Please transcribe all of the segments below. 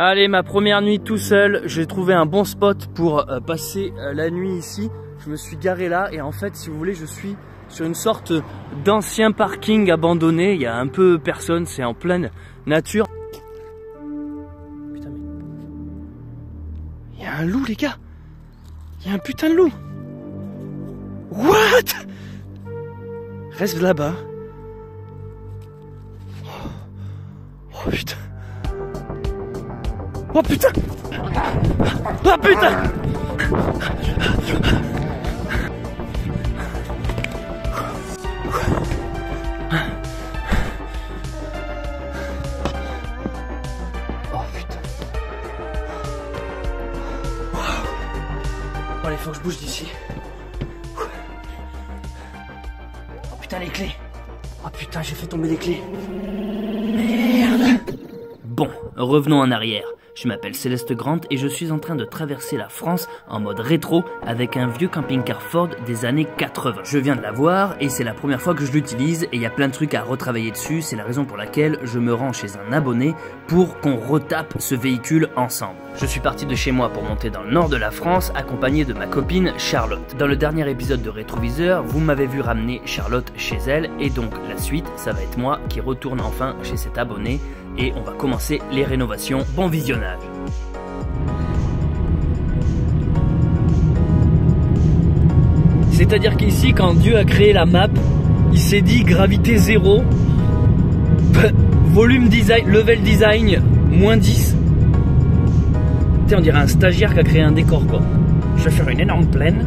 Allez, ma première nuit tout seul, j'ai trouvé un bon spot pour passer la nuit ici. Je me suis garé là et en fait, si vous voulez, je suis sur une sorte d'ancien parking abandonné. Il y a un peu personne, c'est en pleine nature. Putain mais... Il y a un loup les gars. Il y a un putain de loup. What? Reste là-bas. Oh putain. Oh putain! Oh putain! Oh putain! Bon allez, faut que je bouge d'ici. Oh putain, les clés! Oh putain, j'ai fait tomber les clés! Merde! Bon, revenons en arrière. Je m'appelle Céleste Grant et je suis en train de traverser la France en mode rétro avec un vieux camping-car Ford des années 80. Je viens de l'avoir et c'est la première fois que je l'utilise et il y a plein de trucs à retravailler dessus. C'est la raison pour laquelle je me rends chez un abonné pour qu'on retape ce véhicule ensemble. Je suis parti de chez moi pour monter dans le nord de la France accompagné de ma copine Charlotte. Dans le dernier épisode de Rétroviseur, vous m'avez vu ramener Charlotte chez elle et donc la suite, ça va être moi qui retourne enfin chez cet abonné et on va commencer les rénovations. Bon visionnage. C'est-à-dire qu'ici, quand Dieu a créé la map, il s'est dit gravité 0, volume design, level design, moins 10. On dirait un stagiaire qui a créé un décor quoi. Je vais faire une énorme plaine.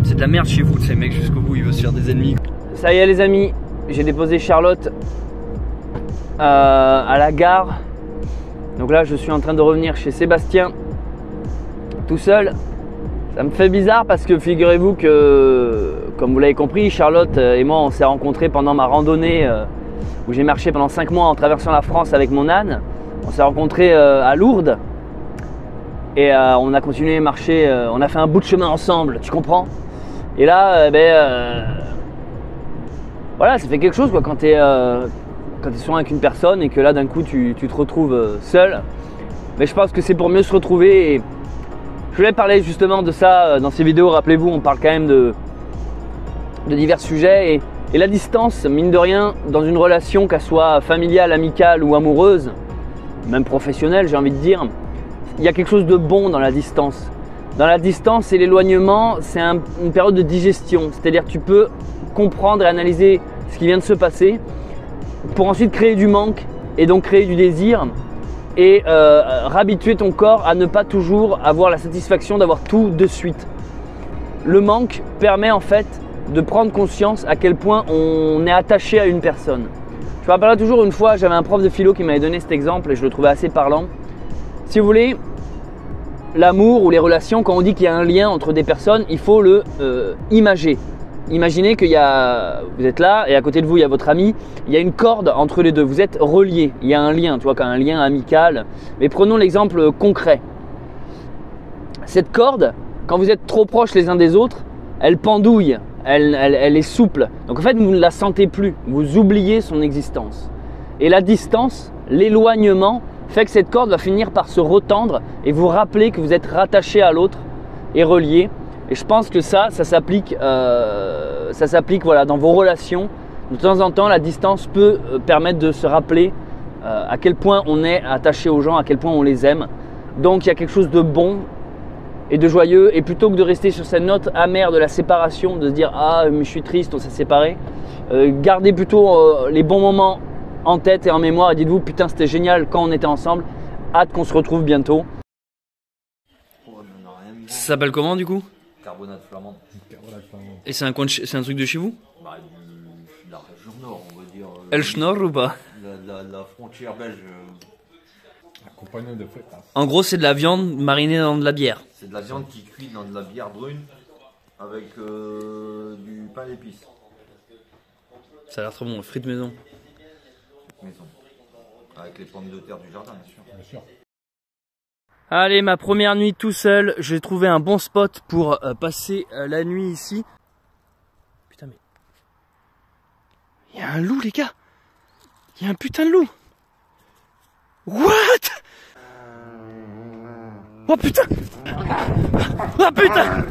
C'est de la merde chez vous, ces mecs jusqu'au bout, il veut se faire des ennemis. Ça y est les amis, j'ai déposé Charlotte à la gare. Donc là je suis en train de revenir chez Sébastien tout seul. Ça me fait bizarre parce que figurez-vous que, comme vous l'avez compris, Charlotte et moi on s'est rencontrés pendant ma randonnée où j'ai marché pendant 5 mois en traversant la France avec mon âne. On s'est rencontrés à Lourdes et on a continué à marcher, on a fait un bout de chemin ensemble, tu comprends? Et là, voilà, ça fait quelque chose quoi, quand tu es souvent avec une personne et que là d'un coup tu te retrouves seul. Mais je pense que c'est pour mieux se retrouver et je voulais parler justement de ça dans ces vidéos. Rappelez-vous, on parle quand même de divers sujets et la distance, mine de rien, dans une relation, qu'elle soit familiale, amicale ou amoureuse, même professionnelle, j'ai envie de dire, il y a quelque chose de bon dans la distance. Dans la distance et l'éloignement, c'est une période de digestion, c'est-à-dire que tu peux comprendre et analyser ce qui vient de se passer pour ensuite créer du manque et donc créer du désir et réhabituer ton corps à ne pas toujours avoir la satisfaction d'avoir tout de suite. Le manque permet en fait de prendre conscience à quel point on est attaché à une personne. Je me rappellerai toujours une fois, j'avais un prof de philo qui m'avait donné cet exemple et je le trouvais assez parlant. Si vous voulez, l'amour ou les relations, quand on dit qu'il y a un lien entre des personnes, il faut le imager. Imaginez que vous êtes là et à côté de vous il y a votre ami, il y a une corde entre les deux, vous êtes reliés, il y a un lien, tu vois, un lien amical. Mais prenons l'exemple concret. Cette corde, quand vous êtes trop proches les uns des autres, elle pendouille, elle est souple. Donc en fait vous ne la sentez plus, vous oubliez son existence. Et la distance, l'éloignement fait que cette corde va finir par se retendre et vous rappeler que vous êtes rattaché à l'autre et relié. Et je pense que ça s'applique voilà, dans vos relations. De temps en temps, la distance peut permettre de se rappeler à quel point on est attaché aux gens, à quel point on les aime. Donc il y a quelque chose de bon et de joyeux. Et plutôt que de rester sur cette note amère de la séparation, de se dire « Ah, mais je suis triste, on s'est séparés », gardez plutôt les bons moments en tête et en mémoire et dites-vous « Putain, c'était génial quand on était ensemble, hâte qu'on se retrouve bientôt ». Ça s'appelle comment du coup? Carbonate flamande. Et c'est un truc de chez vous? Bah, de la région nord, on va dire. Elchnor ou pas? La frontière belge. Accompagné de feta. En gros, c'est de la viande marinée dans de la bière. C'est de la viande qui cuit dans de la bière brune avec du pain d'épices. Ça a l'air très bon, frites maison. Maison. Avec les pommes de terre du jardin, bien sûr. Bien sûr. Allez, ma première nuit tout seul, j'ai trouvé un bon spot pour passer la nuit ici. Putain mais... Il y a un loup les gars. Il y a un putain de loup. What? Oh putain! Oh putain!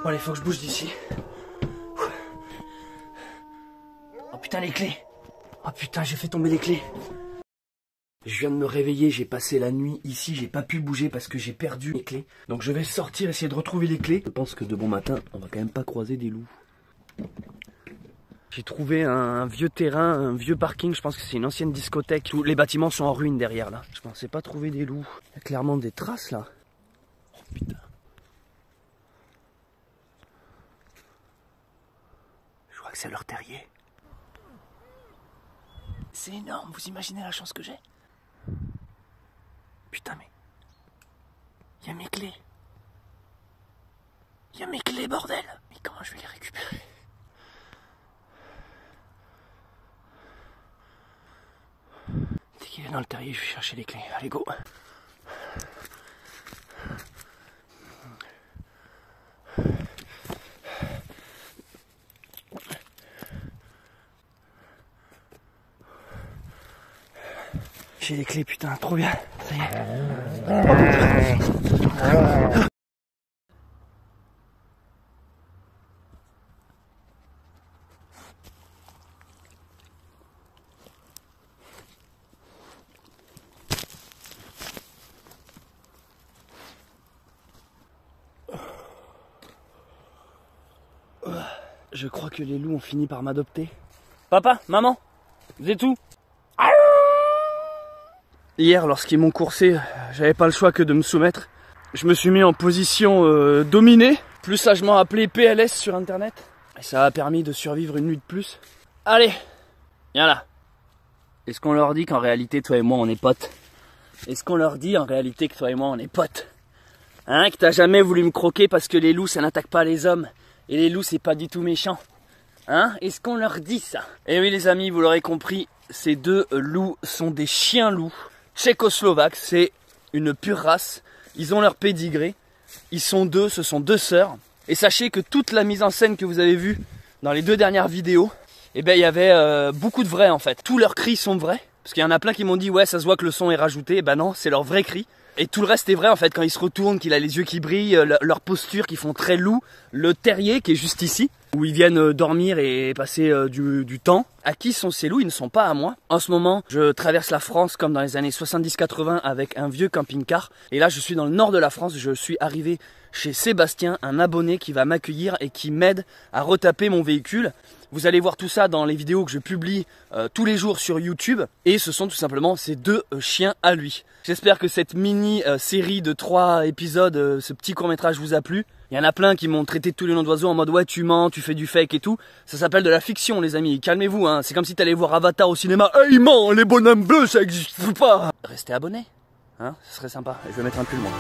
Bon allez, faut que je bouge d'ici. Oh putain, les clés! Oh putain, j'ai fait tomber les clés. Je viens de me réveiller, j'ai passé la nuit ici, j'ai pas pu bouger parce que j'ai perdu les clés. Donc je vais sortir, essayer de retrouver les clés. Je pense que de bon matin, on va quand même pas croiser des loups. J'ai trouvé un vieux terrain, un vieux parking, je pense que c'est une ancienne discothèque. Tous les bâtiments sont en ruine derrière là. Je pensais pas trouver des loups. Il y a clairement des traces là. Oh putain. Je crois que c'est leur terrier. C'est énorme, vous imaginez la chance que j'ai? Putain mais... Il y a mes clés. Il y a mes clés, bordel. Mais comment je vais les récupérer? Dès qu'il est dans le terrier, je vais chercher les clés. Allez, go. J'ai les clés, putain, trop bien. Ça y est. Je crois que les loups ont fini par m'adopter. Papa, maman, vous êtes où? Hier, lorsqu'ils m'ont coursé, j'avais pas le choix que de me soumettre. Je me suis mis en position dominée, plus sagement appelé PLS sur internet. Et ça a permis de survivre une nuit de plus. Allez, viens là. Est-ce qu'on leur dit qu'en réalité, toi et moi, on est potes? Est-ce qu'on leur dit en réalité que toi et moi, on est potes? Hein, que t'as jamais voulu me croquer parce que les loups, ça n'attaque pas les hommes. Et les loups, c'est pas du tout méchant. Hein? Est-ce qu'on leur dit ça? Et oui les amis, vous l'aurez compris, ces deux loups sont des chiens loups tchécoslovaques, c'est une pure race. Ils ont leur pédigré, ils sont deux, ce sont deux sœurs. Et sachez que toute la mise en scène que vous avez vue dans les deux dernières vidéos, eh ben il y avait beaucoup de vrai en fait. Tous leurs cris sont vrais, parce qu'il y en a plein qui m'ont dit ouais ça se voit que le son est rajouté, eh ben non, c'est leur vrai cri. Et tout le reste est vrai en fait, quand il se retourne, qu'il a les yeux qui brillent, leur posture qui font très loup, le terrier qui est juste ici, où ils viennent dormir et passer du temps. À qui sont ces loups? Ils ne sont pas à moi. En ce moment, je traverse la France comme dans les années 70-80 avec un vieux camping-car. Et là, je suis dans le nord de la France, je suis arrivé chez Sébastien, un abonné qui va m'accueillir et qui m'aide à retaper mon véhicule. Vous allez voir tout ça dans les vidéos que je publie tous les jours sur YouTube. Et ce sont tout simplement ces deux chiens à lui. J'espère que cette mini série de 3 épisodes, ce petit court-métrage vous a plu. Il y en a plein qui m'ont traité de tous les noms d'oiseaux en mode ouais tu mens, tu fais du fake et tout. Ça s'appelle de la fiction les amis, calmez-vous hein. C'est comme si t'allais voir Avatar au cinéma. Hey il ment, les bonhommes bleus ça existe pas. Restez abonnés, hein, ce serait sympa. Et je vais mettre un pull moi.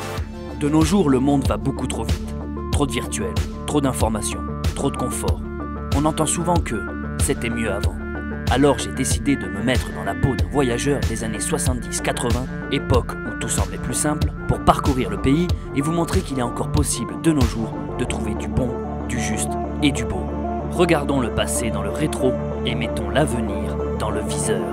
De nos jours le monde va beaucoup trop vite. Trop de virtuel, trop d'informations, trop de confort. On entend souvent que c'était mieux avant. Alors j'ai décidé de me mettre dans la peau d'un voyageur des années 70-80, époque où tout semblait plus simple, pour parcourir le pays et vous montrer qu'il est encore possible de nos jours de trouver du bon, du juste et du beau. Regardons le passé dans le rétro et mettons l'avenir dans le viseur.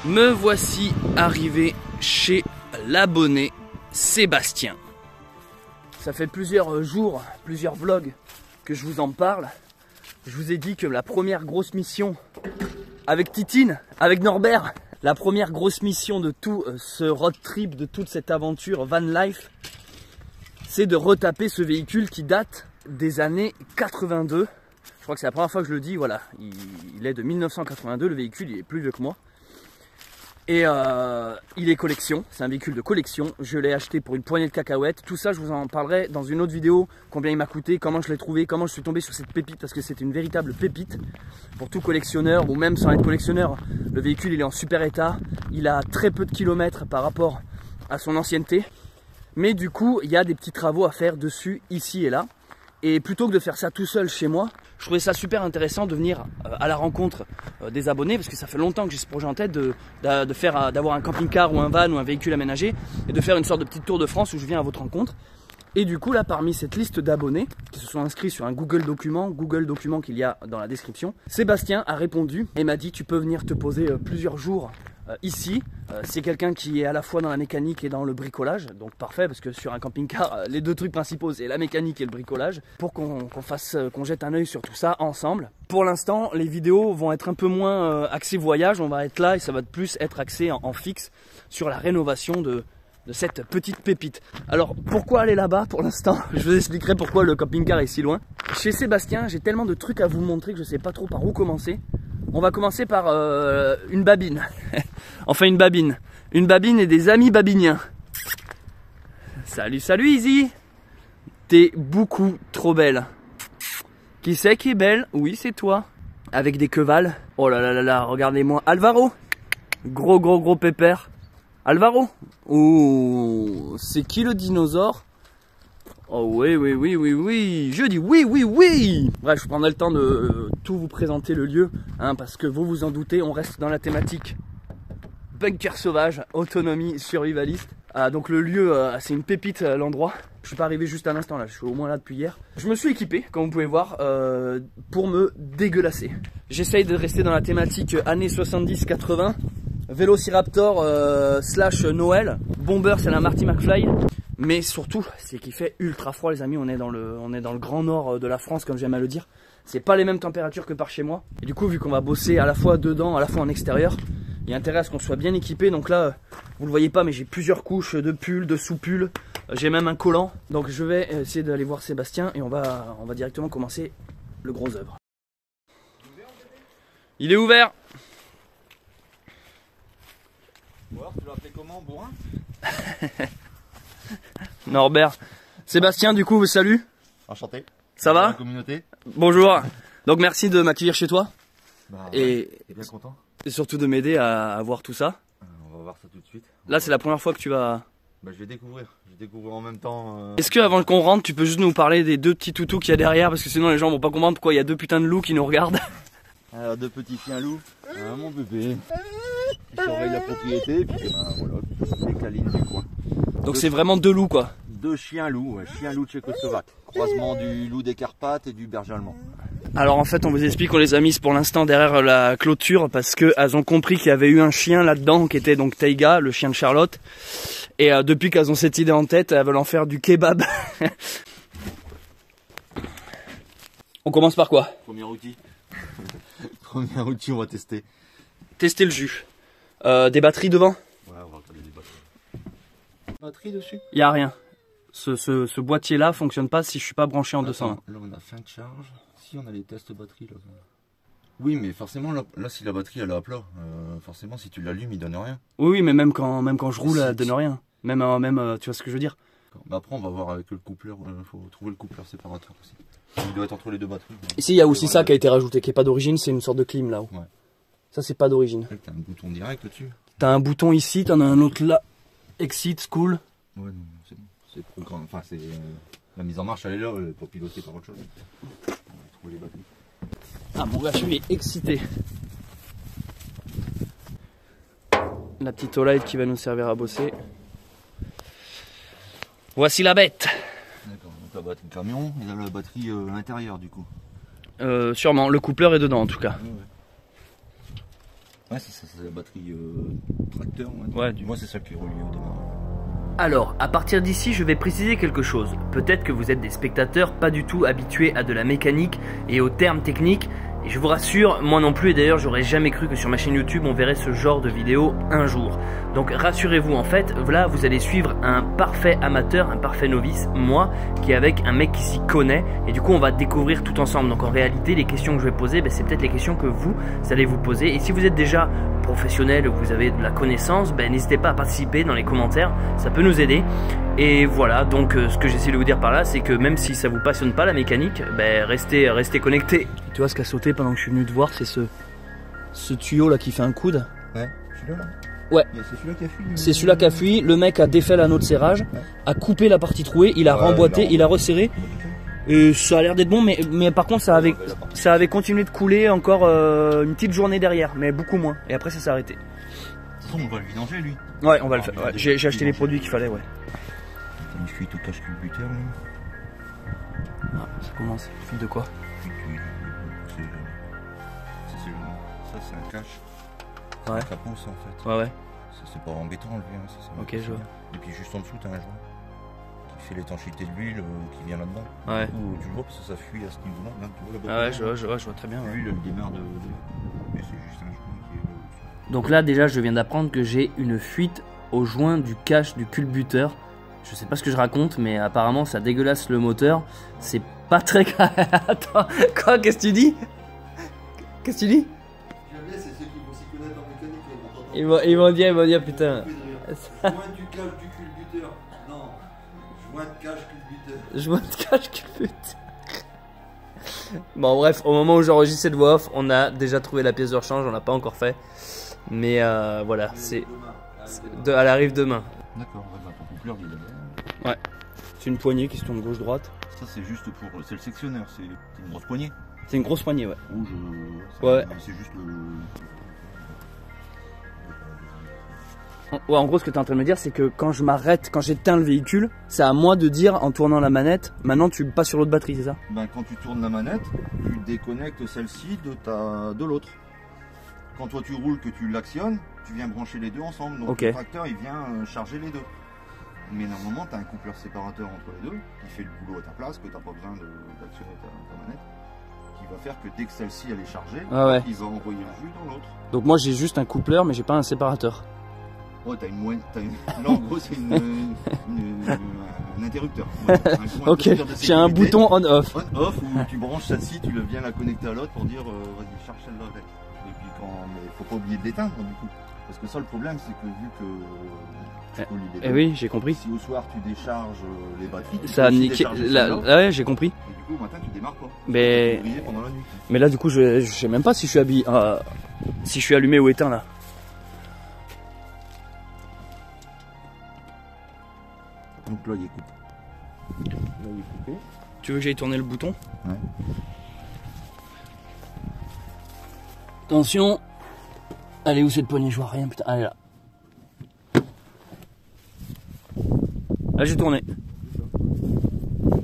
Me voici arrivé chez l'abonné Sébastien. Ça fait plusieurs jours, plusieurs vlogs que je vous en parle. Je vous ai dit que la première grosse mission avec Titine, avec Norbert, la première grosse mission de tout ce road trip, de toute cette aventure van life, c'est de retaper ce véhicule qui date des années 82. Je crois que c'est la première fois que je le dis, voilà, il est de 1982 le véhicule, il est plus vieux que moi. Et il est collection, c'est un véhicule de collection. Je l'ai acheté pour une poignée de cacahuètes. Tout ça, je vous en parlerai dans une autre vidéo. Combien il m'a coûté, comment je l'ai trouvé, comment je suis tombé sur cette pépite. Parce que c'est une véritable pépite pour tout collectionneur ou même sans être collectionneur. Le véhicule, il est en super état. Il a très peu de kilomètres par rapport à son ancienneté. Mais du coup, il y a des petits travaux à faire dessus, ici et là. Et plutôt que de faire ça tout seul chez moi, je trouvais ça super intéressant de venir à la rencontre des abonnés, parce que ça fait longtemps que j'ai ce projet en tête d'avoir un camping-car ou un van ou un véhicule aménagé et de faire une sorte de petite tour de France où je viens à votre rencontre. Et du coup là, parmi cette liste d'abonnés qui se sont inscrits sur un Google document qu'il y a dans la description, Sébastien a répondu et m'a dit tu peux venir te poser plusieurs jours ici. C'est quelqu'un qui est à la fois dans la mécanique et dans le bricolage, donc parfait parce que sur un camping-car les deux trucs principaux c'est la mécanique et le bricolage, pour qu'on jette un œil sur tout ça ensemble. Pour l'instant les vidéos vont être un peu moins axées voyage, on va être là et ça va plus être axé en fixe sur la rénovation de cette petite pépite. Alors pourquoi aller là-bas pour l'instant? Je vous expliquerai pourquoi le camping-car est si loin. Chez Sébastien j'ai tellement de trucs à vous montrer que je sais pas trop par où commencer. On va commencer par une babine. Enfin une babine et des amis babiniens. Salut, salut Izzy. T'es beaucoup trop belle. Qui c'est qui est belle? Oui, c'est toi. Avec des quevales. Oh là là là là, regardez-moi. Alvaro. Gros pépère. Alvaro. Oh, c'est qui le dinosaure? Oh oui. Je dis oui. Bref, je prendrai le temps de tout vous présenter le lieu, hein, parce que vous vous en doutez, on reste dans la thématique bunker sauvage, autonomie, survivaliste. Donc le lieu, c'est une pépite l'endroit. Je suis pas arrivé juste à l'instant là, je suis au moins là depuis hier. Je me suis équipé, comme vous pouvez voir, pour me dégueulasser. J'essaye de rester dans la thématique années 70-80. Vélociraptor slash Noël. Bomber, c'est la Marty McFly. Mais surtout, c'est qu'il fait ultra froid les amis, on est dans le grand nord de la France comme j'aime à le dire. C'est pas les mêmes températures que par chez moi. Et du coup, vu qu'on va bosser à la fois dedans, à la fois en extérieur, il y a intérêt à ce qu'on soit bien équipé. Donc là, vous le voyez pas, mais j'ai plusieurs couches de pulls, de sous-pulls. J'ai même un collant. Donc je vais essayer d'aller voir Sébastien et on va directement commencer le gros œuvre. Il est ouvert. Ou alors tu l'as appelé comment, Bourrin? Norbert. Sébastien, du coup, salut. Enchanté. Ça va? La communauté. Bonjour. Donc merci de m'accueillir chez toi. Bah, et bien content. Et surtout de m'aider à voir tout ça. On va voir ça tout de suite. Là, c'est la première fois que tu vas... Bah, je vais découvrir en même temps. Est-ce que avant qu'on rentre, tu peux juste nous parler des deux petits toutous qu'il y a derrière, parce que sinon les gens vont pas comprendre pourquoi il y a deux putains de loups qui nous regardent. Alors, deux petits chiens loups. Mon bébé. Qui surveille la propriété. Et puis voilà, les câlines du coin. Donc c'est vraiment deux loups quoi. Deux chiens loups, ouais, chien loup tchécoslovaque. Croisement du loup des Carpates et du berger allemand. Alors en fait on vous explique, on les a mises pour l'instant derrière la clôture parce qu'elles ont compris qu'il y avait eu un chien là-dedans qui était donc Taiga, le chien de Charlotte. Et depuis qu'elles ont cette idée en tête, elles veulent en faire du kebab. On commence par quoi? Premier outil. Premier outil, on va tester. Tester le jus. Des batteries devant? Ouais, on va regarder des batteries. Batterie dessus? Il n'y a rien. Ce boîtier là fonctionne pas si je suis pas branché en 220. Là on a fin de charge. Si on a les tests batterie là. Oui mais forcément là si la batterie elle est à plat, forcément si tu l'allumes il donne rien. Oui mais même quand je roule elle donne rien. Même tu vois ce que je veux dire. Mais après on va voir avec le coupleur, faut trouver le coupleur séparateur aussi. Il doit être entre les deux batteries. Ici il y a aussi ça qui a été rajouté, qui est pas d'origine, c'est une sorte de clim là-haut. Ouais. Ça c'est pas d'origine. T'as un bouton direct dessus. T'as un bouton ici, t'en as un autre là. Exit, school. Ouais non, c'est bon. C'est programme, enfin c'est la mise en marche elle est là pour piloter par autre chose. On va trouver les batteries. Ah mon gars, je suis excité. La petite Olight qui va nous servir à bosser. Voici la bête. D'accord, donc la batterie camion et la batterie à l'intérieur du coup. Sûrement, le coupleur est dedans en tout cas. Ouais, c'est la batterie tracteur. Ouais. Du moins c'est ça qui est relié au démarrage. Alors, à partir d'ici, je vais préciser quelque chose. Peut-être que vous êtes des spectateurs pas du tout habitués à de la mécanique et aux termes techniques, Et je vous rassure, moi non plus, et d'ailleurs j'aurais jamais cru que sur ma chaîne YouTube on verrait ce genre de vidéo un jour. Donc rassurez-vous, en fait, là vous allez suivre un parfait amateur, un parfait novice, moi, qui est avec un mec qui s'y connaît, et du coup on va découvrir tout ensemble. Donc en réalité les questions que je vais poser, c'est peut-être les questions que vous allez vous poser. Et si vous êtes déjà professionnel ou que vous avez de la connaissance, n'hésitez pas à participer dans les commentaires, ça peut nous aider. Et voilà, donc ce que j'essaie de vous dire par là, c'est que même si ça vous passionne pas la mécanique, restez connectés. Tu vois ce qui a sauté pendant que je suis venu te voir, c'est ce tuyau là qui fait un coude. Ouais, celui-là là. Ouais. C'est celui-là qui a fui. C'est celui-là qui a fui, le mec a défait l'anneau de serrage, a coupé la partie trouée, il a remboîté, il a resserré. Et ça a l'air d'être bon, mais par contre ça avait continué de couler encore une petite journée derrière, mais beaucoup moins. Et après ça s'est arrêté. De toute façon on va le vidanger lui. Ouais, on va le faire. Ouais, j'ai acheté les produits qu'il fallait, ouais. T'as une fuite au cache culbuteur là. Ah, ça commence. Fuite de quoi? Ça c'est un cache. Ouais. Un caponce en fait. Ouais, ouais. C'est pas embêtant le hein, ça. Ok, je vois. Et puis juste en dessous t'as un joint qui fait l'étanchéité de l'huile qui vient là-dedans. Ouais. Du coup, tu le vois parce que ça fuit à ce niveau-là. Là, tu vois là-bas. Ah ouais, je vois très bien. Ouais. L'huile elle démarre de. Mais c'est juste un joint qui est là. Donc là déjà je viens d'apprendre que j'ai une fuite au joint du cache du culbuteur. Je sais pas ce que je raconte, mais apparemment ça dégueulasse le moteur. C'est pas très grave. Attends, quoi? Qu'est-ce que tu dis? Qu'est-ce que tu dis? Jamais, c'est ceux qui vont s'y connaître en mécanique. Ils vont dire putain. Joint du cache du culbuteur. Non, joint de cache culbuteur. Joint de cache culbuteur. Bon bref, au moment où j'enregistre cette voix off, on a déjà trouvé la pièce de rechange, on l'a pas encore fait. Mais voilà, elle arrive demain. D'accord, ouais, ton coupleur il est là. Ouais. C'est une poignée qui se tourne gauche-droite. Ça c'est juste pour. C'est le sectionneur, c'est une grosse poignée. C'est une grosse poignée, ouais. Rouge. Ouais. C'est juste le. Ouais, en gros, ce que tu es en train de me dire, c'est que quand je m'arrête, quand j'éteins le véhicule, c'est à moi de dire en tournant la manette, maintenant tu passes sur l'autre batterie, c'est ça? Ben, quand tu tournes la manette, tu déconnectes celle-ci de l'autre. Quand toi tu roules, que tu l'actionnes, tu viens brancher les deux ensemble. Donc le tracteur il vient charger les deux. Mais normalement, tu as un coupleur séparateur entre les deux qui fait le boulot à ta place, que tu n'as pas besoin d'actionner ta manette. Qui va faire que dès que celle-ci elle est chargée, il va envoyer le jus dans l'autre. Donc moi j'ai juste un coupleur, mais j'ai pas un séparateur. Oh, t'as une moyenne. Là, en gros, c'est un interrupteur. Ouais, ok, j'ai un bouton on-off. On-off où tu branches celle-ci, tu viens la connecter à l'autre pour dire vas-y, charge celle-là avec. Et puis, mais faut pas oublier de l'éteindre du coup. Parce que ça, le problème, c'est que vu que tu peux les déteindre. Oui, j'ai compris. Si au soir tu décharges les batteries, ça a niqué. Ouais, j'ai compris. Et du coup, au matin, tu démarres pas. Mais pendant la nuit. Mais là, du coup, je sais même pas si je suis habillé, si je suis allumé ou éteint là. Donc là il est coupé. Tu veux que j'aille tourner le bouton? Ouais. Attention. Allez, où cette poignée? Je vois rien, putain. Allez là. Là j'ai tourné.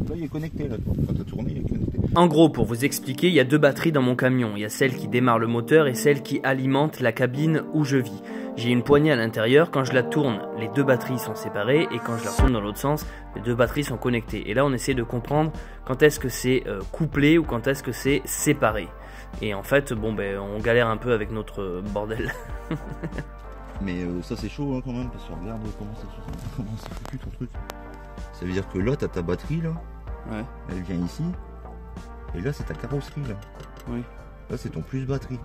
Là il est connecté là. Quand tu as tourné, il est connecté. En gros, pour vous expliquer, il y a deux batteries dans mon camion. Il y a celle qui démarre le moteur et celle qui alimente la cabine où je vis. J'ai une poignée à l'intérieur, quand je la tourne, les deux batteries sont séparées et quand je la tourne dans l'autre sens, les deux batteries sont connectées. Et là, on essaie de comprendre quand est-ce que c'est couplé ou quand est-ce que c'est séparé. Et en fait, bon, on galère un peu avec notre bordel. Mais ça c'est chaud hein, quand même, parce que regarde comment ça foutu ton truc. Ça veut dire que là, tu as ta batterie là, ouais. Elle vient ici, et là c'est ta carrosserie là. Oui. Là c'est ton plus batterie.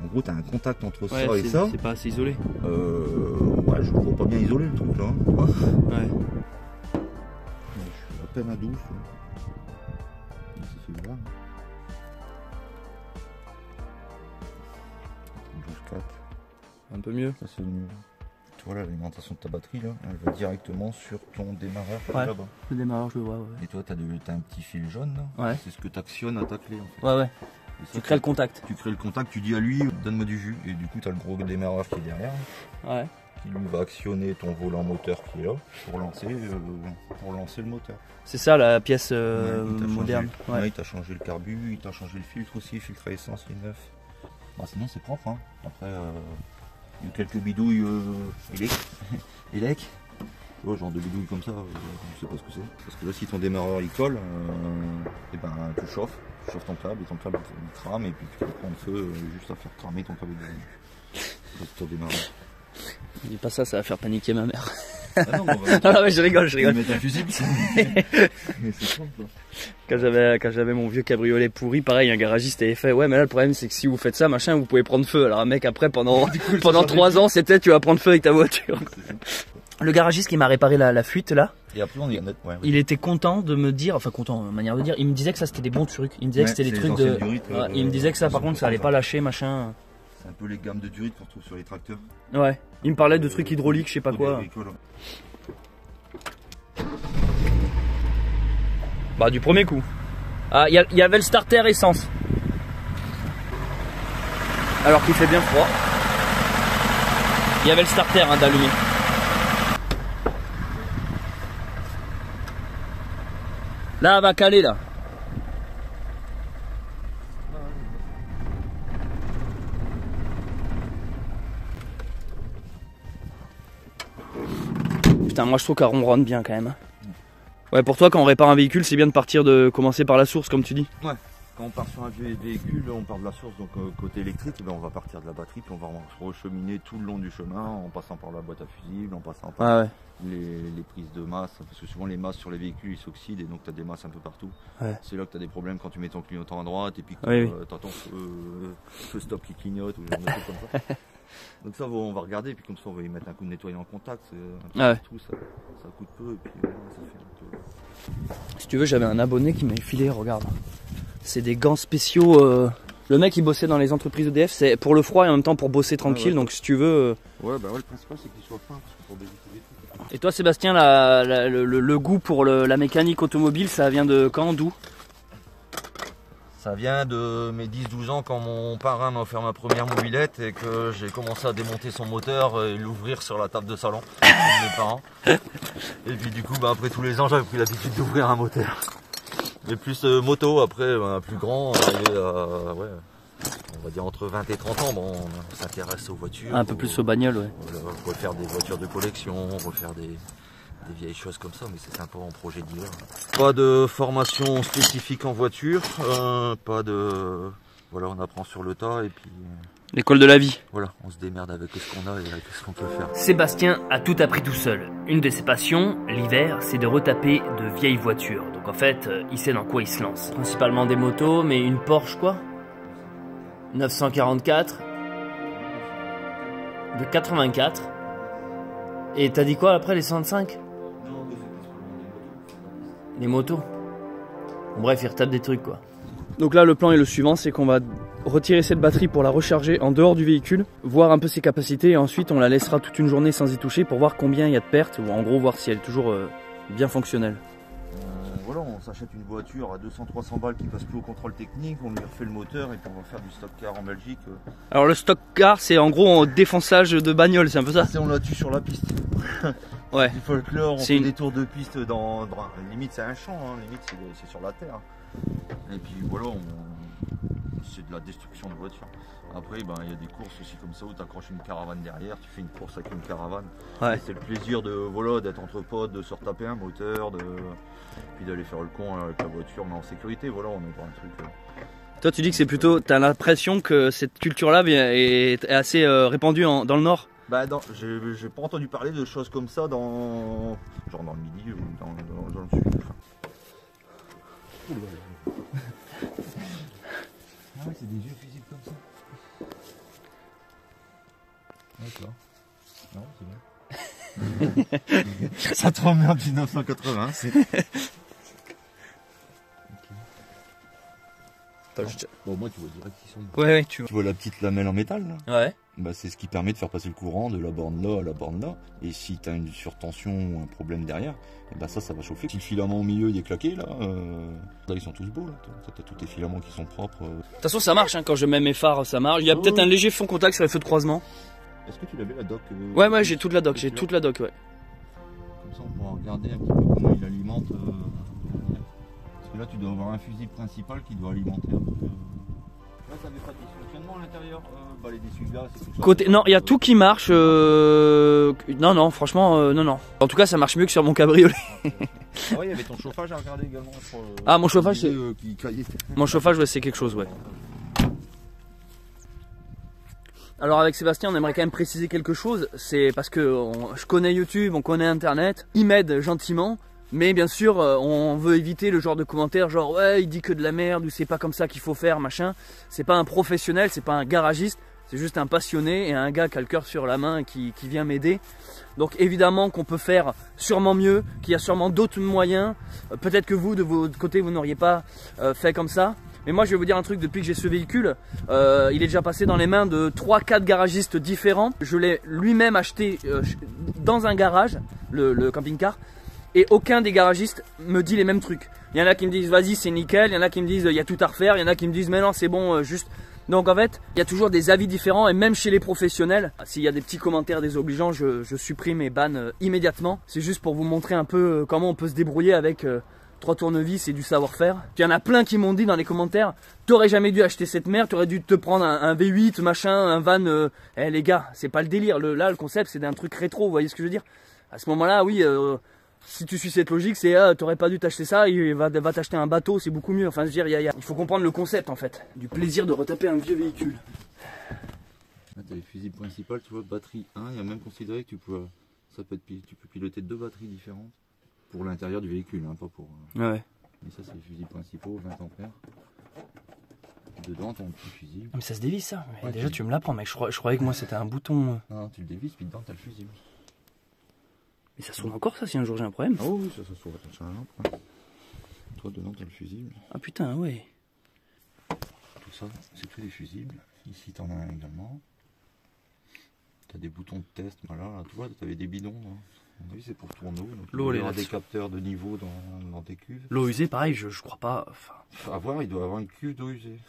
En gros, tu as un contact entre ça et ça. C'est pas assez isolé. Ouais, je le vois pas bien isolé le truc là. Hein, ouais. Je suis à peine à 12. Ça fait bien. 12,4. Un peu mieux. Ça c'est mieux. Tu vois là, l'alimentation de ta batterie là, elle va directement sur ton démarreur là-bas. Le démarreur, je le vois. Ouais. Et toi, tu as un petit fil jaune là. Ouais. C'est ce que tu actionnes à ta clé en fait. Ouais. Tu crées le contact. Tu crées le contact, tu dis à lui, donne-moi du jus. Et du coup, tu as le gros démarreur qui est derrière. Ouais. Qui lui va actionner ton volant moteur qui est là pour lancer le moteur. C'est ça la pièce moderne. Ouais, il t'a changé le carbu, il t'a changé le filtre aussi, filtre à essence, il est neuf. Bah, sinon, c'est propre. Hein. Après, il y a quelques bidouilles élec. Tu vois, genre de bidouille comme ça, je sais pas ce que c'est. Parce que là, si ton démarreur il colle, et ben tu chauffes ton câble et ton câble il crame et puis tu peux prendre feu juste à faire cramer ton câble de ton démarreur. Dis pas ça, ça va faire paniquer ma mère. Ah non, Ah ouais, je rigole. Mettre un fusible, mais c'est simple. Quand j'avais mon vieux cabriolet pourri, pareil, un garagiste avait fait, ouais, mais là le problème c'est que si vous faites ça, machin, vous pouvez prendre feu. Alors un mec après pendant 3 ans, c'était tu vas prendre feu avec ta voiture. Le garagiste qui m'a réparé la fuite là, et après on est il était content de me dire, enfin content, manière de dire, il me disait que ça c'était des bons trucs. Il me disait que c'était des trucs de. Il me disait que ça par contre ça allait pas lâcher, machin. C'est un peu les gammes de durite qu'on retrouve sur les tracteurs. Ouais, il me parlait de trucs hydrauliques, je sais pas quoi. Bah du premier coup. Ah, il y avait le starter essence. Alors qu'il fait bien froid. Il y avait le starter d'allumer. Là, elle va caler là. Putain, moi je trouve qu'elle ronronne bien quand même. Ouais, pour toi, quand on répare un véhicule, c'est bien de commencer par la source, comme tu dis. Ouais. Quand on part sur un véhicule, on part de la source, donc côté électrique, on va partir de la batterie, puis on va recheminer tout le long du chemin, en passant par la boîte à fusibles, en passant par les prises de masse, parce que souvent les masses sur les véhicules ils s'oxydent et donc tu as des masses un peu partout. Ouais. C'est là que tu as des problèmes quand tu mets ton clignotant à droite et puis que tu as ton feu stop qui clignote ou des trucs comme ça. Donc ça on va regarder, puis comme ça on va y mettre un coup de nettoyant en contact, tout, ça coûte peu et puis ça fait un peu... Si tu veux, j'avais un abonné qui m'avait filé, regarde. C'est des gants spéciaux. Le mec il bossait dans les entreprises EDF, c'est pour le froid et en même temps pour bosser tranquille, donc si tu veux. Ouais, bah ouais, le principal c'est qu'il soit fin, parce que pour baisser tous les trucs. Et toi Sébastien, le goût pour la mécanique automobile, ça vient de quand, d'où? Ça vient de mes 10-12 ans quand mon parrain m'a offert ma première mobilette et que j'ai commencé à démonter son moteur et l'ouvrir sur la table de salon de mes parents. Et puis du coup, après tous les ans, j'avais pris l'habitude d'ouvrir un moteur. Et plus moto, après, plus grand, arrivé à, on va dire entre 20 et 30 ans, on s'intéresse aux voitures. Un peu plus aux bagnoles, ouais. Refaire des voitures de collection, refaire des vieilles choses comme ça, mais c'est sympa en projet d'hiver. Pas de formation spécifique en voiture, pas de... Voilà, on apprend sur le tas et puis... L'école de la vie. Voilà, on se démerde avec ce qu'on a et avec ce qu'on peut faire. Sébastien a tout appris tout seul. Une de ses passions, l'hiver, c'est de retaper de vieilles voitures. Donc en fait, il sait dans quoi il se lance. Principalement des motos, mais une Porsche quoi 944 de 84. Et t'as dit quoi après les 65? Les motos. Bon, bref, il retape des trucs quoi. Donc là le plan est le suivant, c'est qu'on va retirer cette batterie pour la recharger en dehors du véhicule, voir un peu ses capacités et ensuite on la laissera toute une journée sans y toucher pour voir combien il y a de pertes ou en gros voir si elle est toujours bien fonctionnelle. Voilà, on s'achète une voiture à 200-300 balles qui passe plus au contrôle technique, on lui refait le moteur et puis on va faire du stock car en Belgique. Alors le stock car c'est en gros en défonçage de bagnole, c'est un peu ça? On la tue sur la piste. Ouais. Du folklore, on fait des tours de piste dans limite c'est un champ, limite c'est sur la terre. Et puis voilà, c'est de la destruction de voiture. Après, il y a des courses aussi comme ça où tu accroches une caravane derrière, tu fais une course avec une caravane. Ouais. C'est le plaisir d'être entre potes, de se retaper un moteur, puis d'aller faire le con avec la voiture, mais en sécurité. Voilà, on est dans un truc. Toi, tu dis que c'est plutôt, t'as l'impression que cette culture-là est assez répandue dans le Nord? J'ai pas entendu parler de choses comme ça dans le Midi ou dans le Sud. Ah ouais, c'est des vieux fusibles comme ça. D'accord. Non, c'est bien. Ça te remet en 1980. Bon, moi, tu vois direct qu'ils sont. Ouais, tu vois la petite lamelle en métal là. Ouais. C'est ce qui permet de faire passer le courant de la borne là à la borne là. Et si tu as une surtension ou un problème derrière, ça va chauffer. Si le filament au milieu il est claqué là, ils sont tous beaux là. Tu as tous tes filaments qui sont propres. De toute façon, ça marche quand je mets mes phares, ça marche. Il y a peut-être un léger fond contact sur les feux de croisement. Est-ce que tu l'avais la doc Ouais, j'ai toute la doc, ouais. Comme ça, on pourra regarder un petit peu comment il alimente. Parce que là, tu dois avoir un fusible principal qui doit alimenter un peu. Là, ça n'avait pas de dysfonctionnement à l'intérieur. Les essuie-glaces et tout ça. Côté, non, il y a tout qui marche. Non, franchement, non. En tout cas, ça marche mieux que sur mon cabriolet. Ah ouais, il y avait ton chauffage à regarder également. Ah, mon chauffage, c'est. Qui Mon chauffage, ouais, c'est quelque chose, ouais. Alors avec Sébastien, on aimerait quand même préciser quelque chose. C'est parce que je connais YouTube, on connaît Internet. Il m'aide gentiment. Mais bien sûr, on veut éviter le genre de commentaires genre ouais, il dit que de la merde ou c'est pas comme ça qu'il faut faire, machin. C'est pas un professionnel, c'est pas un garagiste, c'est juste un passionné et un gars qui a le cœur sur la main et qui vient m'aider. Donc évidemment qu'on peut faire sûrement mieux, qu'il y a sûrement d'autres moyens. Peut-être que vous, de votre côté, vous n'auriez pas fait comme ça. Mais moi je vais vous dire un truc, depuis que j'ai ce véhicule, il est déjà passé dans les mains de 3-4 garagistes différents. Je l'ai lui-même acheté dans un garage, le camping-car. Et aucun des garagistes me dit les mêmes trucs. Il y en a qui me disent vas-y c'est nickel, il y en a qui me disent il y a tout à refaire, il y en a qui me disent mais non c'est bon juste. Donc en fait il y a toujours des avis différents et même chez les professionnels, s'il y a des petits commentaires désobligeants je supprime et banne immédiatement. C'est juste pour vous montrer un peu comment on peut se débrouiller avec 3 tournevis et du savoir-faire. Il y en a plein qui m'ont dit dans les commentaires t'aurais jamais dû acheter cette merde, t'aurais dû te prendre un V8 machin, un van. Les gars c'est pas le délire, là le concept c'est d'un truc rétro, vous voyez ce que je veux dire. À ce moment là oui si tu suis cette logique, c'est t'aurais pas dû t'acheter ça, va t'acheter un bateau, c'est beaucoup mieux. Enfin, je veux dire, il faut comprendre le concept en fait, du plaisir de retaper un vieux véhicule. Là, t'as les fusibles principales, tu vois, batterie 1, il y a même considéré que tu peux piloter 2 batteries différentes pour l'intérieur du véhicule, hein, pas pour. Ouais. Et ça, c'est les fusibles principaux, 20 ampères. Dedans, t'as un petit fusible. Mais ça se dévisse ça. Mais ouais, déjà, tu me l'apprends, mec. Je croyais que moi c'était un bouton. Non, tu le dévisses, puis dedans, t'as le fusible. Mais ça sonne encore ça si un jour j'ai un problème. Oh oui, ça s'ouvre, attention à la lampe. Hein. Toi dedans t'as le fusible. Ah putain, ouais. Tout ça, c'est tous les fusibles. Ici t'en as un également. T'as des boutons de test, voilà, là, tu vois, t'avais des bidons. Hein. Oui, c'est pour ton eau. L'eau, il y aura des capteurs de niveau dans tes cuves. L'eau usée, pareil, je crois pas. Enfin... À voir, il doit avoir une cuve d'eau usée.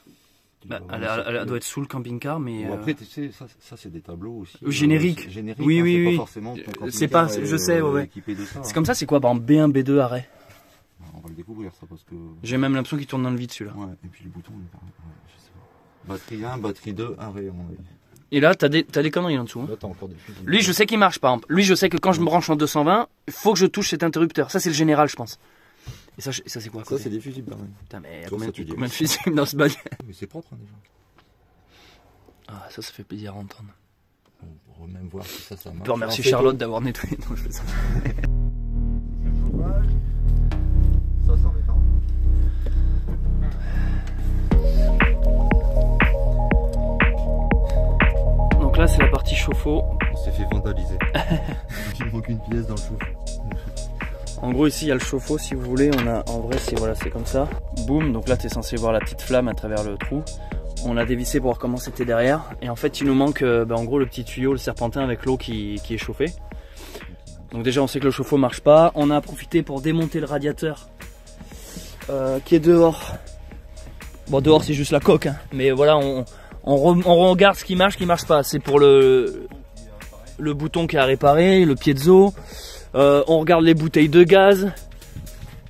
Bah, elle doit être sous le camping-car, mais. Bon, après, tu sais, ça c'est des tableaux aussi. Générique. Générique. Oui, hein, oui, oui. Pas forcément. C'est pas, je sais, ouais. C'est comme ça, c'est quoi, par exemple, B1, B2, arrêt. On va le découvrir ça parce que. J'ai même l'impression qu'il tourne dans le vide celui-là. Ouais, et puis le bouton, je sais pas. Batterie 1, batterie 2, arrêt, à mon avis. Et là, t'as des conneries en dessous. Hein. Là, t'as encore des fusibles. Lui, je sais qu'il marche, par exemple. Lui, je sais que quand je me branche en 220, il faut que je touche cet interrupteur. Ça, c'est le général, je pense. Et ça c'est quoi? Ça, c'est des fusibles quand même. Putain, mais combien de fusibles dans ce bagnole? Mais c'est propre, hein, déjà. Ah, ça fait plaisir à entendre. On pourra même voir si ça marche. On peut remercier Charlotte d'avoir nettoyé. Non, je fais ça. Ça, c'est embêtant. Donc là, c'est la partie chauffe-eau. On s'est fait vandaliser. Il ne manque une pièce dans le chauffe. En gros, ici, il y a le chauffe-eau. Si vous voulez, on a en vrai, c'est voilà, c'est comme ça. Boum. Donc là, tu es censé voir la petite flamme à travers le trou. On a dévissé pour voir comment c'était derrière. Et en fait, il nous manque en gros le petit tuyau, le serpentin avec l'eau qui est chauffée. Donc déjà, on sait que le chauffe-eau marche pas. On a profité pour démonter le radiateur qui est dehors. Bon, dehors, c'est juste la coque. Hein. Mais voilà, on regarde ce qui marche pas. C'est pour le bouton qui est à réparer, le piezo. On regarde les bouteilles de gaz.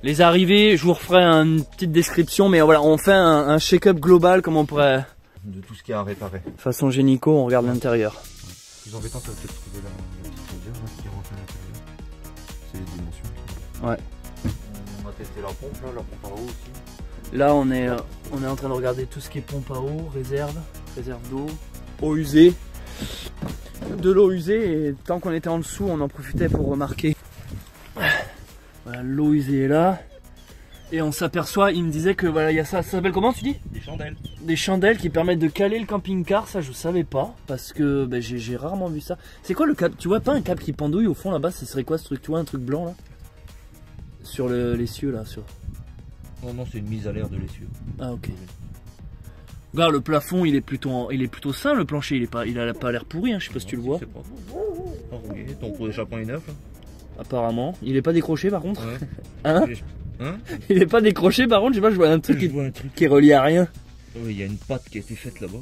Les arrivées, je vous referai une petite description, mais voilà, on fait un check-up global, comme on pourrait. De tout ce qu'il y a à réparer. De façon génico, on regarde l'intérieur. Les embêtants, ça va peut-être trouver la petite soudure qui rentre à l'intérieur. C'est les dimensions. Ouais. On va tester la pompe, la pompe à eau aussi. Là, on est en train de regarder tout ce qui est pompe à eau, réserve d'eau, eau usée. De l'eau usée, et tant qu'on était en dessous, on en profitait pour remarquer. Voilà, l'eau usée est là. Et on s'aperçoit, il me disait que voilà, il y a ça s'appelle comment tu dis? Des chandelles. Des chandelles qui permettent de caler le camping-car, ça je savais pas, parce que bah, j'ai rarement vu ça. C'est quoi le câble? Tu vois pas un câble qui pendouille au fond là-bas? Ce serait quoi ce truc? Tu vois un truc blanc là? Sur l'essieu là, sur... Non, c'est une mise à l'air de l'essieu. Ah ok. Regarde, le plafond il est plutôt sain, le plancher il a pas l'air pourri, hein, je sais pas si tu le vois. Ton pot d'échappement est neuf. Apparemment, il est pas décroché par contre. Ouais. Hein? Il est pas décroché par contre, je sais pas, je vois un truc qui est relié à rien. Oui, il y a une patte qui a été faite là-bas.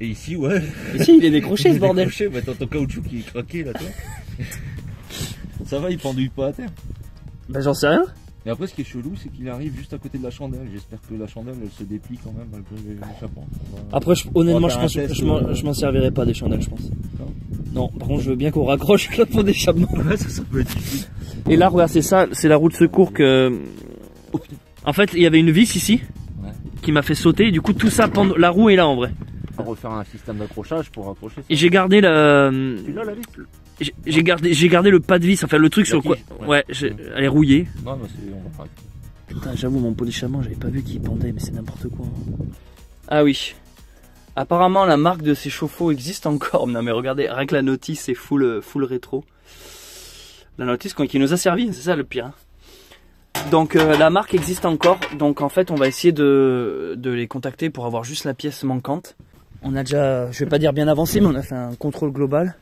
Et ici, ouais. Ici, il est décroché ce bordel. Décroché, bah, t'as ton caoutchouc qui est craqué là, toi. Ça va, il pendouille pas à terre. Bah, j'en sais rien. Et après, ce qui est chelou, c'est qu'il arrive juste à côté de la chandelle. J'espère que la chandelle, elle se déplie quand même malgré l'échappement. Après, honnêtement, je m'en servirai pas des chandelles, je pense. Non, par contre, je veux bien qu'on raccroche le fond d'échappement. Ouais, ça peut être difficile. Et là, regarde, c'est ça, c'est la roue de secours que. En fait, il y avait une vis ici qui m'a fait sauter. Et du coup, tout ça, la roue est là en vrai. On va refaire un système d'accrochage pour accrocher ça. Et j'ai gardé la. Tu l'as la vis? J'ai gardé le pas de vis, enfin le truc sur quoi. Ouais, elle est rouillée. Non, mais on va faire. Putain, j'avoue, mon pot d'échappement, j'avais pas vu qu'il pendait, mais c'est n'importe quoi. Ah oui. Apparemment, la marque de ces chauffe-eau existe encore. Non, mais regardez, rien que la notice, c'est full rétro. La notice qui nous a servi, c'est ça le pire. Hein. Donc, la marque existe encore. Donc, en fait, on va essayer de les contacter pour avoir juste la pièce manquante. On a déjà, je vais pas dire bien avancé, mais on a fait un contrôle global.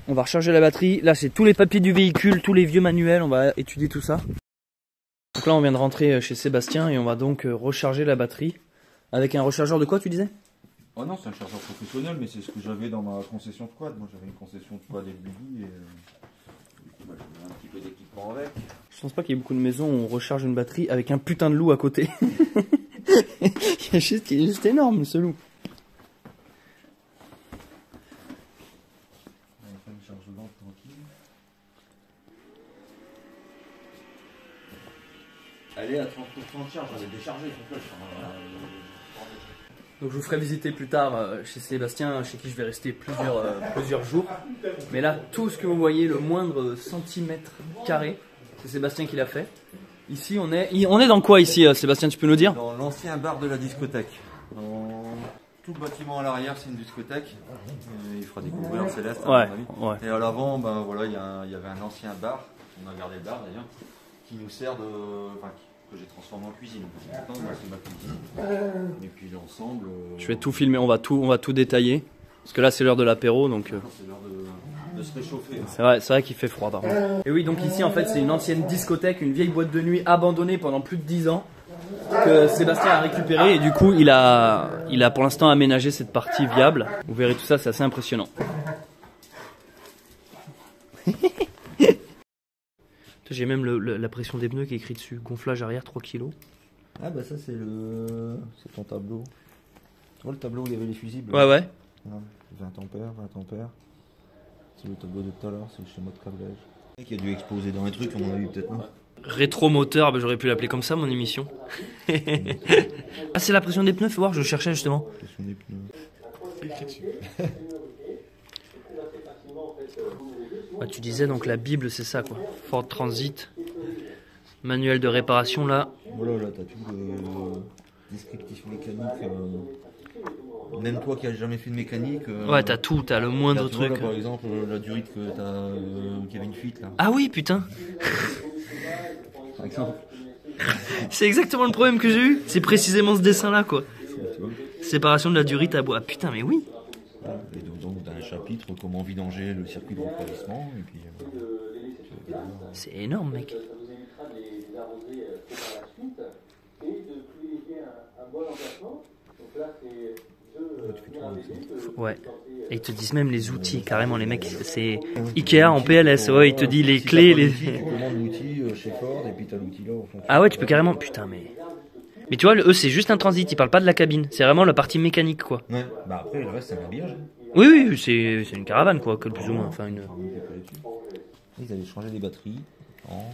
On va recharger la batterie. Là, c'est tous les papiers du véhicule, tous les vieux manuels. On va étudier tout ça. Donc là, on vient de rentrer chez Sébastien et on va donc recharger la batterie. Avec un rechargeur de quoi, tu disais? Oh non, c'est un chargeur professionnel, mais c'est ce que j'avais dans ma concession de quad. Moi, j'avais une concession de quad et de buggy. Et du coup, bah, j'avais un petit peu d'équipement avec. Je pense pas qu'il y ait beaucoup de maisons où on recharge une batterie avec un putain de loup à côté. Il est juste énorme, ce loup. Elle est à 30% de charge, elle est déchargée. Donc je vous ferai visiter plus tard chez Sébastien, chez qui je vais rester plusieurs jours. Mais là, tout ce que vous voyez, le moindre centimètre carré, c'est Sébastien qui l'a fait. Ici, on est dans quoi ici, Sébastien, tu peux nous dire? Dans l'ancien bar de la discothèque. Tout le bâtiment à l'arrière, c'est une discothèque. Il fera découvrir Céleste, à mon avis. Ouais. Et à l'avant, ben, voilà, il y avait un ancien bar. On a gardé le bar d'ailleurs, qui nous sert de, que j'ai transformé en cuisine. Maintenant, c'est ma cuisine. Et puis l'ensemble. Je vais tout filmer, on va tout détailler. Parce que là, c'est l'heure de l'apéro, donc. C'est l'heure de se réchauffer. C'est vrai qu'il fait froid, par contre. Et oui, donc ici, en fait, c'est une ancienne discothèque, une vieille boîte de nuit abandonnée pendant plus de 10 ans. Que Sébastien a récupéré et du coup il a pour l'instant aménagé cette partie viable. Vous verrez tout ça, c'est assez impressionnant. J'ai même la pression des pneus qui est écrit dessus. Gonflage arrière 3 kg. Ah bah ça c'est ton tableau. Tu vois le tableau où il y avait les fusibles? Ouais. 20 ampères, 20 ampères. C'est le tableau de tout à l'heure, c'est le schéma de câblage. Qui a dû exploser dans les trucs, à mon avis peut-être non. Rétromoteur, bah, j'aurais pu l'appeler comme ça mon émission. Ah c'est la pression des pneus, faut voir, je cherchais justement. Pression des pneus. Bah, tu disais donc la Bible c'est ça quoi. Ford Transit. Manuel de réparation là. Voilà, là t'as tout le descriptif mécanique. Même toi qui n'as jamais fait de mécanique. Ouais, t'as tout, t'as le moindre truc. Là, par exemple, la durite qu'il y avait une fuite là. Ah oui, putain. Par exemple. C'est exactement le problème que j'ai eu. C'est précisément ce dessin là quoi. Séparation de la durite à bois. Ah, putain, mais oui. Et donc dans un chapitre, comment vidanger le circuit de refroidissement. Et puis. C'est énorme, mec. Ouais. Et ils te disent même les outils, carrément les mecs, c'est Ikea en PLS, ouais, ils te disent les clés, les... Tu commandes l'outil chez Ford et puis t'as l'outil là. Ah ouais, tu peux carrément, putain mais... Mais tu vois, eux c'est juste un transit, ils parlent pas de la cabine, c'est vraiment la partie mécanique quoi. Ouais, bah après le reste c'est un habillage. Oui, c'est une caravane quoi, que plus ou moins, enfin une... Ils avaient changé les batteries en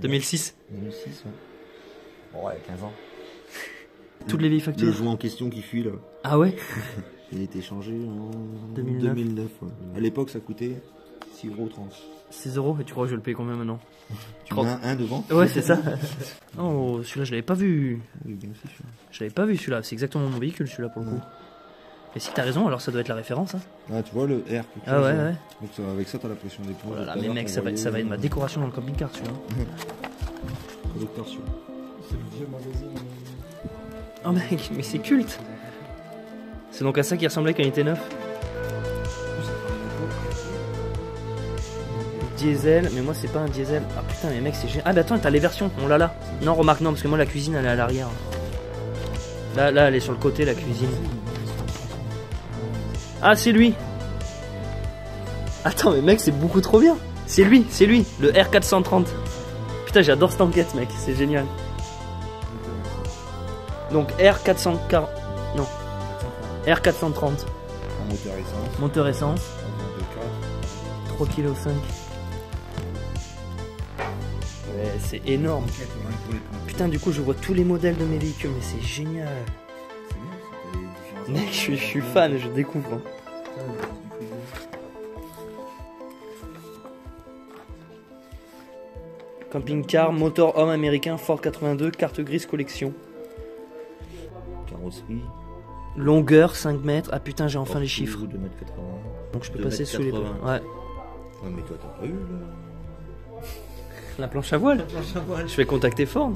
2006. 2006, ouais. Ouais, 15 ans. Toutes les vieilles factures. Le jouet en question qui fuit là. Ah ouais. Il a été changé en 2009. Ouais. À l'époque ça coûtait 6,30 €. 6 €, et tu crois que je vais le payer combien maintenant? Tu mets un devant. Ouais, c'est ça. Oh, celui-là je l'avais pas vu. Oui, bien aussi, je l'avais pas vu celui-là, c'est exactement mon véhicule celui-là pour le coup. Et si t'as raison, alors ça doit être la référence. Hein. Ah, tu vois le R. Ah ouais, ouais. Donc avec ça, t'as la pression des pneus. Oh là là, mais mec, ça va être ma décoration dans le camping-car, celui-là. Collecteur, celui-là. C'est le vieux magazine. Oh mec, mais c'est culte. C'est donc à ça qu'il ressemblait quand il était neuf. Diesel, mais moi c'est pas un diesel. Ah putain, mais mec, c'est génial. Ah bah attends, t'as les versions, on l'a là. Non, remarque, non, parce que moi la cuisine elle est à l'arrière. Là, elle est sur le côté, la cuisine. Ah, c'est lui. Attends, mais mec, c'est beaucoup trop bien. C'est lui, le R430. Putain, j'adore cette enquête, mec, c'est génial. Donc R440. Non. R430. En moteur essence. Moteur essence. 3,5 kg. Ouais, c'est énorme. Putain, du coup, je vois tous les modèles de mes véhicules, mais c'est génial. Mec, je suis fan, je découvre. Camping-car, moteur homme américain, Ford 82, carte grise collection. Carrosserie. Longueur 5 mètres. Ah putain, j'ai enfin les chiffres. 2,80 m. Donc je peux passer sous les bras. Ouais. Ouais, mais toi, t'as pas eu là. La planche à voile. Je vais contacter Ford.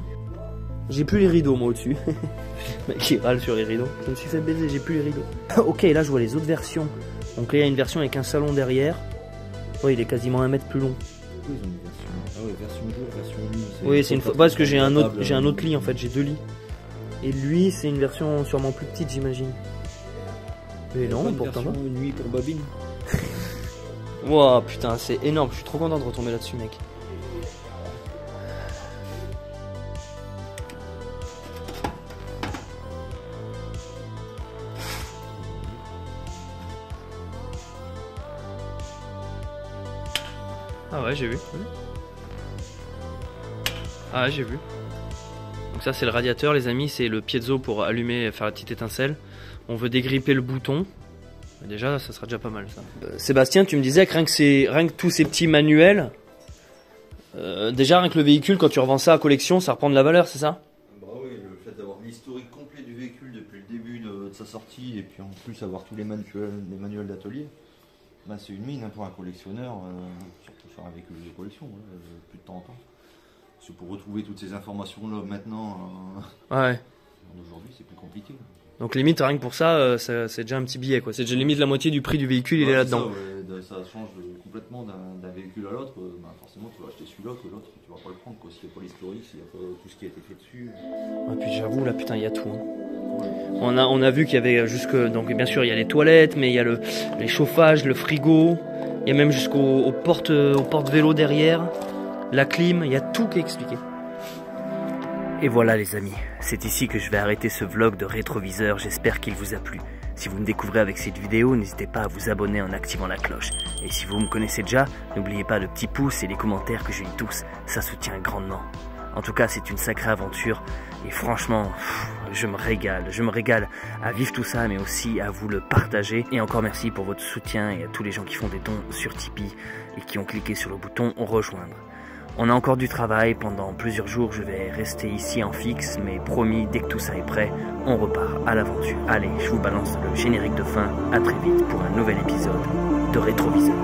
J'ai plus les rideaux moi au-dessus. Mec qui râle sur les rideaux. Je me suis fait baiser, j'ai plus les rideaux. Ok, là je vois les autres versions. Donc là il y a une version avec un salon derrière. Ouais, il est quasiment 1 mètre plus long. Ils ont une version. Ah ouais, version jour, version nuit. Oui, c'est une fois. Parce que j'ai un autre lit en fait, j'ai 2 lits. Et lui, c'est une version sûrement plus petite, j'imagine. Mais non, pourtant pas. Une nuit pour Bobine. Wow, putain, c'est énorme. Je suis trop content de retomber là-dessus, mec. Ah ouais, j'ai vu. Ah ouais, j'ai vu. Donc ça c'est le radiateur les amis, c'est le piezo pour allumer, faire la petite étincelle. On veut dégripper le bouton. Déjà ça sera déjà pas mal ça. Sébastien, tu me disais que rien que tous ces petits manuels, déjà rien que le véhicule quand tu revends ça à collection, ça reprend de la valeur, c'est ça? Bah oui, le fait d'avoir l'historique complet du véhicule depuis le début de sa sortie et puis en plus avoir tous les manuels d'atelier, bah c'est une mine hein, pour un collectionneur, surtout sur un véhicule de collection, plus de temps en temps. Parce que pour retrouver toutes ces informations là maintenant, ouais. Aujourd'hui c'est plus compliqué. Donc limite rien que pour ça, c'est déjà un petit billet quoi. C'est déjà limite la moitié du prix du véhicule, il est là-dedans. Ça change complètement d'un véhicule à l'autre. Bah forcément tu vas acheter celui-là que l'autre tu vas pas le prendre quoi. S'il n'y a pas l'historique, s'il n'y a pas tout ce qui a été fait dessus. Et puis j'avoue là putain il y a tout. Hein. On a vu qu'il y avait jusque donc bien sûr il y a les toilettes, mais il y a les chauffages, le frigo, il y a même jusqu'aux portes vélo derrière, la clim, il y a tout qui est expliqué. Et voilà les amis, c'est ici que je vais arrêter ce vlog de rétroviseur, j'espère qu'il vous a plu. Si vous me découvrez avec cette vidéo, n'hésitez pas à vous abonner en activant la cloche. Et si vous me connaissez déjà, n'oubliez pas le petit pouce et les commentaires que je lis tous, ça soutient grandement. En tout cas, c'est une sacrée aventure et franchement, je me régale à vivre tout ça, mais aussi à vous le partager. Et encore merci pour votre soutien et à tous les gens qui font des dons sur Tipeee et qui ont cliqué sur le bouton rejoindre. On a encore du travail, pendant plusieurs jours je vais rester ici en fixe, mais promis, dès que tout ça est prêt, on repart à l'aventure. Allez, je vous balance le générique de fin, à très vite pour un nouvel épisode de Rétroviseur.